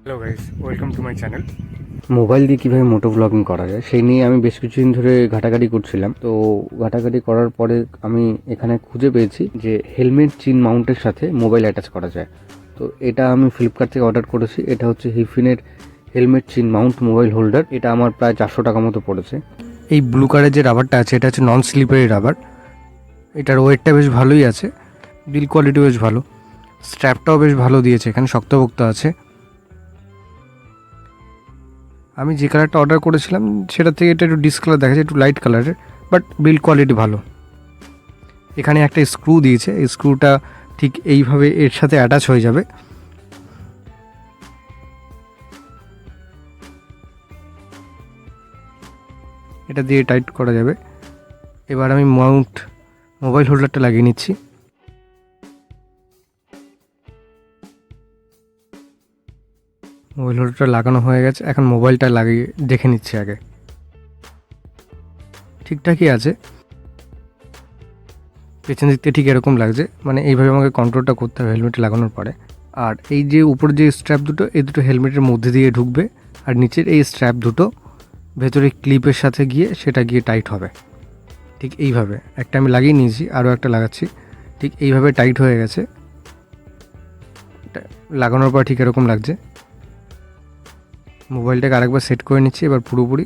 Hello guys, welcome to my channel. Mobile দিয়ে কীভাবে মোটো blogging করা যায় সেই নিয়ে আমি বেশ কিছুদিন ধরে ঘাটাঘাটি করছিলাম। তো ঘাটাঘাটি করার পরে আমি এখানে খুঁজে পেয়েছি যে হেলমেট চিন মাউন্টের সাথে মোবাইল অ্যাটাচ করা যায়। তো এটা আমি ফ্লিপকার্ট থেকে অর্ডার করেছি। এটা হচ্ছে হিফিনের হেলমেট চিন মাউন্ট মোবাইল হোল্ডার। এটা আমার প্রায় 400 টাকা মতো পড়েছে। এই ব্লু কালারের যে রাবারটা আছে এটা হচ্ছে নন স্লিপারি রাবার। এটার ওয়েটটা বেশ ভালোই আছে, বিল কোয়ালিটি বেশ ভালো, স্ট্র্যাপটাও বেশ ভালো দিয়েছে, এখানে শক্তপোক্ত আছে। আমি যে কালারটা অর্ডার করেছিলাম সেটা থেকে এটা একটু ডিসকালার দেখা যায়, একটু লাইট কালারের, বাট বিল্ড কোয়ালিটি ভালো। এখানে একটা স্ক্রু দিয়েছে, এই স্ক্রুটা ঠিক এইভাবে এর সাথে অ্যাটাচ হয়ে যাবে। এটা দিয়ে টাইট করা যাবে। এবার আমি মোবাইল হোল্ডারটা লাগিয়ে নিচ্ছি। মোবাইল হোল্ডারটা লাগানো হয়ে গেছে, এখন মোবাইলটা লাগিয়ে দেখে নিচ্ছি আগে। ঠিকঠাকই আছে, পেছন দিক থেকে ঠিক এরকম লাগছে, মানে এইভাবে আমাকে কন্ট্রোলটা করতে হবে হেলমেটে লাগানোর পরে। আর এই যে উপরে যে স্ট্র্যাপ দুটো, এই দুটো হেলমেটের মধ্যে দিয়ে ঢুকবে, আর নিচের এই স্ট্র্যাপ দুটো ভেতরে ক্লিপের সাথে গিয়ে সেটা গিয়ে টাইট হবে। ঠিক এইভাবে একটা আমি লাগিয়ে নিয়েছি, আরও একটা লাগাচ্ছি। ঠিক এইভাবে টাইট হয়ে গেছে, লাগানোর পর ঠিক এরকম লাগছে। মোবাইলটাকে আরেকবার সেট করে নিচ্ছি এবার পুরোপুরি।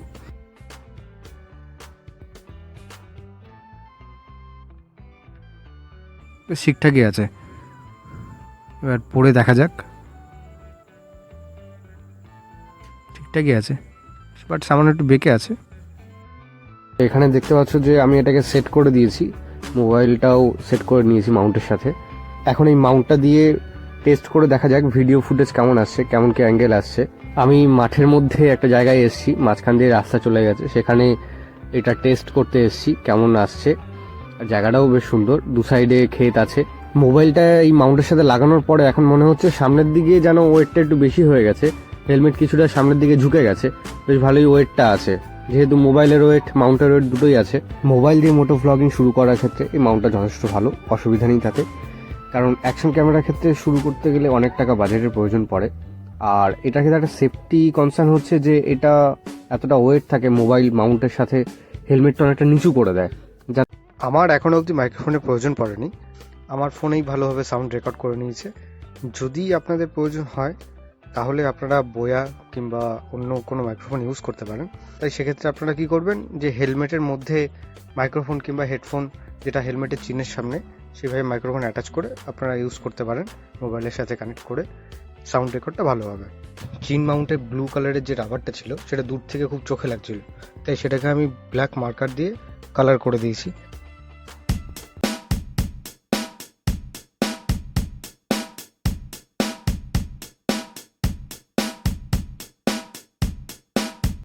ঠিকঠাকই আছে, এবার পরে দেখা যাক। ঠিকঠাকই আছে, বাট সামান্য একটু বেঁকে আছে। এখানে দেখতে পাচ্ছ যে আমি এটাকে সেট করে দিয়েছি, মোবাইলটাও সেট করে নিয়েছি মাউন্টের সাথে। এখন এই মাউন্টটা দিয়ে টেস্ট করে দেখা যাক ভিডিও ফুটেজ কেমন আসছে, কেমন কি অ্যাঙ্গেল আসছে। আমি মাঠের মধ্যে একটা জায়গায় এসেছি, মাঝখান দিয়ে রাস্তা চলে গেছে, সেখানে এটা টেস্ট করতে এসেছি কেমন আসছে। জায়গাটাও বেশ সুন্দর, দু সাইডে ক্ষেত আছে। মোবাইলটা এই মাউন্টের সাথে লাগানোর পরে এখন মনে হচ্ছে সামনের দিকে যেন ওয়েটটা একটু বেশি হয়ে গেছে, হেলমেট কিছুটা সামনের দিকে ঝুঁকে গেছে, বেশ ভালোই ওয়েটটা আছে। যেহেতু মোবাইলের ওয়েট মাউন্টের ওয়েট দুটোই আছে, মোবাইল দিয়ে মোটো ভ্লগিং শুরু করার ক্ষেত্রে এই মাউন্টটা যথেষ্ট ভালো, অসুবিধা নেই তাতে। কারণ অ্যাকশন ক্যামেরার ক্ষেত্রে শুরু করতে গেলে অনেক টাকা বাজেটের প্রয়োজন পড়ে। আর এটার ক্ষেত্রে একটা সেফটি কনসার্ন হচ্ছে যে এটা এতটা ওয়েট থাকে মোবাইল মাউন্টের সাথে, হেলমেটটা অনেকটা নিচু করে দেয়। আমার এখনও অবধি মাইক্রোফোনের প্রয়োজন পড়েনি, আমার ফোনেই ভালোভাবে সাউন্ড রেকর্ড করে নিয়েছে। যদি আপনাদের প্রয়োজন হয় তাহলে আপনারা বোয়া কিংবা অন্য কোনো মাইক্রোফোন ইউজ করতে পারেন। তাই সেক্ষেত্রে আপনারা কি করবেন, যে হেলমেটের মধ্যে মাইক্রোফোন কিংবা হেডফোন যেটা হেলমেটের চিনের সামনে, সেভাবে মাইক্রোফোন অ্যাটাচ করে আপনারা ইউজ করতে পারেন, মোবাইলের সাথে কানেক্ট করে সাউন্ড রেকর্ডটা ভালো হবে। চিন মাউন্টের ব্লু কালারের যে রাবারটা ছিল সেটা দূর থেকে খুব চোখে লাগছিল, তাই সেটাকে আমি ব্ল্যাক মার্কার দিয়ে কালার করে দিয়েছি।